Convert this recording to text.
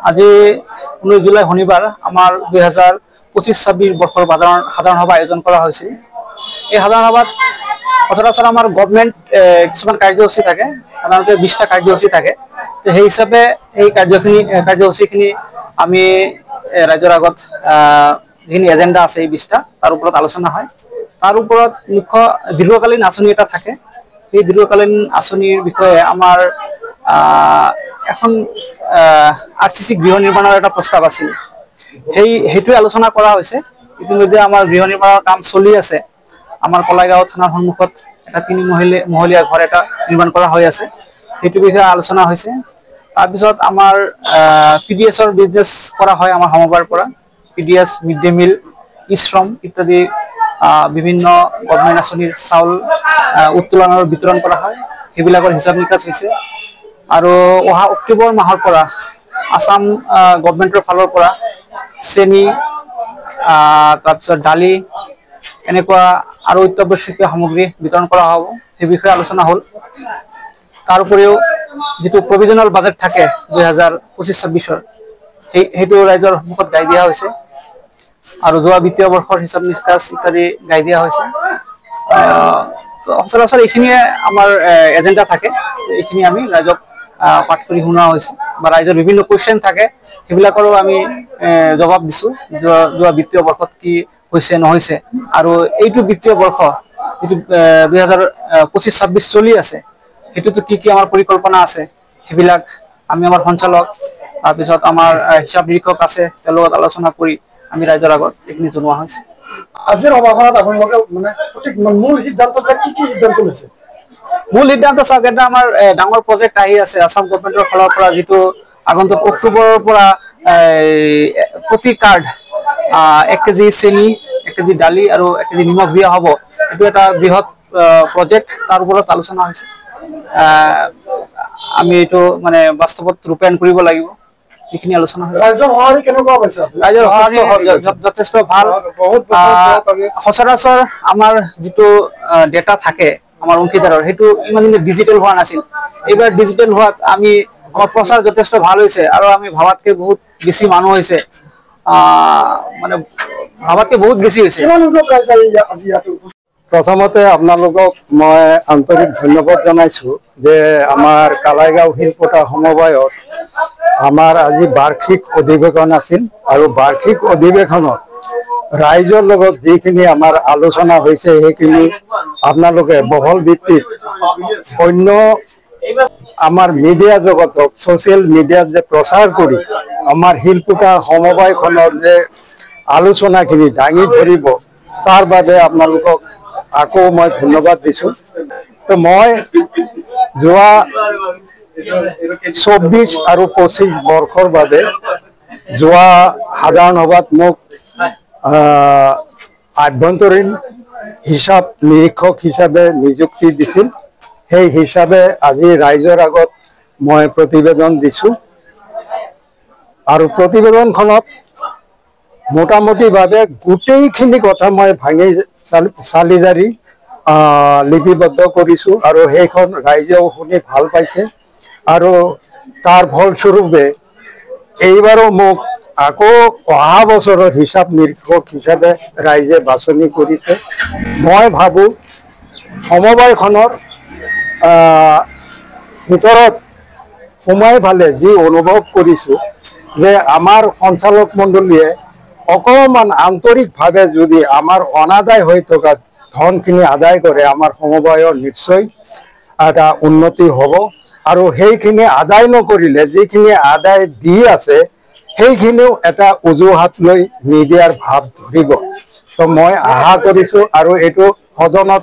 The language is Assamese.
আজি 19 জুলাই শনিবাৰ আমাৰ 2025-26 বৰ্ষৰ সাধাৰণ সভা আয়োজন কৰা হৈছিল। এই সাধাৰণ সভাত সচৰাচৰ আমাৰ গভৰ্ণমেণ্ট কিছুমান কাৰ্যসূচী থাকে, সাধাৰণতে 20টা কাৰ্যসূচী থাকে। সেই হিচাপে এই কাৰ্যসূচীখিনি আমি ৰাজ্যৰ আগত যিখিনি এজেণ্ডা আছে এই 20টা তাৰ ওপৰত আলোচনা হয়। তাৰ ওপৰত মুখ্য দীৰ্ঘকালীন আঁচনি এটা থাকে। সেই দীৰ্ঘকালীন আঁচনিৰ বিষয়ে আমাৰ এখন আৰচিচি গৃহ নিৰ্মাণৰ এটা প্ৰস্তাৱ আছিল। সেইটোৱে আলোচনা কৰা হৈছে। ইতিমধ্যে আমাৰ গৃহ নিৰ্মাণৰ কাম চলি আছে। আমাৰ কলাইগাঁও থানাৰ সন্মুখত এটা 3 মহলীয়া ঘৰ এটা নিৰ্মাণ কৰা হৈ আছে। সেইটো বিষয়ে আলোচনা হৈছে। তাৰপিছত আমাৰ PDSৰ বিজনেছ কৰা হয় আমাৰ সমবায়ৰ পৰা। PDS, mid day meal, e-Shram ইত্যাদি বিভিন্ন গভৰ্ণমেণ্ট আঁচনিৰ চাউল উত্তোলন আৰু বিতৰণ কৰা হয়। সেইবিলাকৰ হিচাপ নিকাচ হৈছে। আৰু অহা অক্টোবৰ মাহৰ পৰা আসাম গভৰ্ণমেণ্টৰ ফালৰ পৰা চেনি, তাৰপিছত দালি এনেকুৱা আৰু অত্যাৱশ্যকীয় সামগ্ৰী বিতৰণ কৰা হ'ব। সেই বিষয়ে আলোচনা হ'ল। তাৰ উপৰিও যিটো প্ৰভিজনেল বাজেট থাকে 2025-26ৰ সেইটো ৰাইজৰ সন্মুখত গাই দিয়া হৈছে। আৰু যোৱা বিত্তীয় বৰ্ষৰ হিচাপ নিকাচ ইত্যাদি গাই দিয়া হৈছে। সচৰাচৰ এইখিনিয়ে আমাৰ এজেণ্ডা থাকে। এইখিনি আমি ৰাইজক পাঠ কৰি শুনোৱা হৈছে বা ৰাইজৰ বিভিন্ন কুৱেশ্যন থাকে, সেইবিলাকৰো আমি জবাব দিছোঁ। যোৱা বিত্তীয় বৰ্ষত কি হৈছে নহৈছে, আৰু এইটো বিত্তীয় বৰ্ষ যিটো 2025-26 চলি আছে, সেইটোতো কি আমাৰ পৰিকল্পনা আছে, সেইবিলাক আমি আমাৰ সঞ্চালক তাৰপিছত আমাৰ হিচাপ নিৰীক্ষক আছে, তেওঁৰ লগত আলোচনা কৰি আমি ৰাইজৰ আগত এইখিনি জনোৱা হৈছে। আজিৰ সভাখনত আপোনালোকে মূল সিদ্ধান্তবিলাক কি সিদ্ধান্ত লৈছে? মূল সিদ্ধান্ত চাওক, এটা আমাৰ ডাঙৰ প্ৰজেক্ট আহি আছে আসাম গভৰ্ণমেণ্টৰ ফালৰ পৰা, যিটো আগন্তুক অক্টোবৰৰ পৰা প্ৰতি কাৰ্ড 1 কেজি চেনি, 1 কেজি দালি আৰু 1 কেজি নিমখ দিয়া হ'ব। এইটো এটা বৃহৎ প্ৰজেক্ট। তাৰ ওপৰত আলোচনা হৈছে। আমি এইটো মানে বাস্তৱত ৰূপায়ণ কৰিব লাগিব। এইখিনি আলোচনা হৈছে। ৰাইজৰ সঁহাৰি কেনেকুৱা পাইছে? ৰাইজৰ সঁহাৰি যথেষ্ট ভাল। সচৰাচৰ আমাৰ যিটো ডেটা থাকে আমাৰ অংশীদাৰৰ, সেইটো ইমান ডিজিটেল হোৱা নাছিল। এইবাৰ ডিজিটেল হোৱাত আমাৰ প্ৰচাৰ যথেষ্ট ভাল হৈছে, আৰু আমি ভাবাতকৈ বহুত বেছি মানুহ হৈছে। মানে ভাবাতকৈ বহুত বেছি হৈছে। প্ৰথমতে আপোনালোকক মই আন্তৰিক ধন্যবাদ জনাইছোঁ যে আমাৰ কালাইগাঁও শিল্পতা সমবায়ত আমাৰ আজি বাৰ্ষিক অধিৱেশন আছিল, আৰু বাৰ্ষিক অধিৱেশনত ৰাইজৰ লগত যিখিনি আমাৰ আলোচনা হৈছে সেইখিনি আপোনালোকে বহল ভিত্তিত অন্য আমাৰ মিডিয়া জগতক ছ'চিয়েল মিডিয়াত যে প্ৰচাৰ কৰি আমাৰ শিল্পতা সমবায়খনৰ যে আলোচনাখিনি দাঙি ধৰিব, তাৰ বাবে আপোনালোকক আকৌ মই ধন্যবাদ দিছোঁ। তো মই যোৱা 24 আৰু 25 বৰ্ষৰ বাবে যোৱা সাধাৰণ সভাত মোক আভ্যন্তৰীণ হিচাপ নিৰীক্ষক হিচাপে নিযুক্তি দিছিল। সেই হিচাপে আজি ৰাইজৰ আগত মই প্ৰতিবেদন দিছোঁ, আৰু প্ৰতিবেদনখনত মোটামুটিভাৱে গোটেইখিনি কথা মই ভাঙি চালি জাৰি লিপিবদ্ধ কৰিছোঁ, আৰু সেইখন ৰাইজেও শুনি ভাল পাইছে। আৰু তাৰ ফলস্বৰূপে এইবাৰো মোক আকৌ অহা বছৰৰ হিচাপ নিৰীক্ষক হিচাপে ৰাইজে বাছনি কৰিছে। মই ভাবোঁ সমবায়খনৰ ভিতৰত সোমাই ফালে যি অনুভৱ কৰিছোঁ যে আমাৰ সঞ্চালক মণ্ডলীয়ে অকণমান আন্তৰিকভাৱে যদি আমাৰ অনাদায় হৈ থকা ধনখিনি আদায় কৰে, আমাৰ সমবায়ৰ নিশ্চয় এটা উন্নতি হ'ব। আৰু সেইখিনি আদায় নকৰিলে যিখিনি আদায় দি আছে সেইখিনিও এটা অজুহাত লৈ নিদিয়াৰ ভাৱ ধৰিব। তো মই আশা কৰিছোঁ, আৰু এইটো সদনত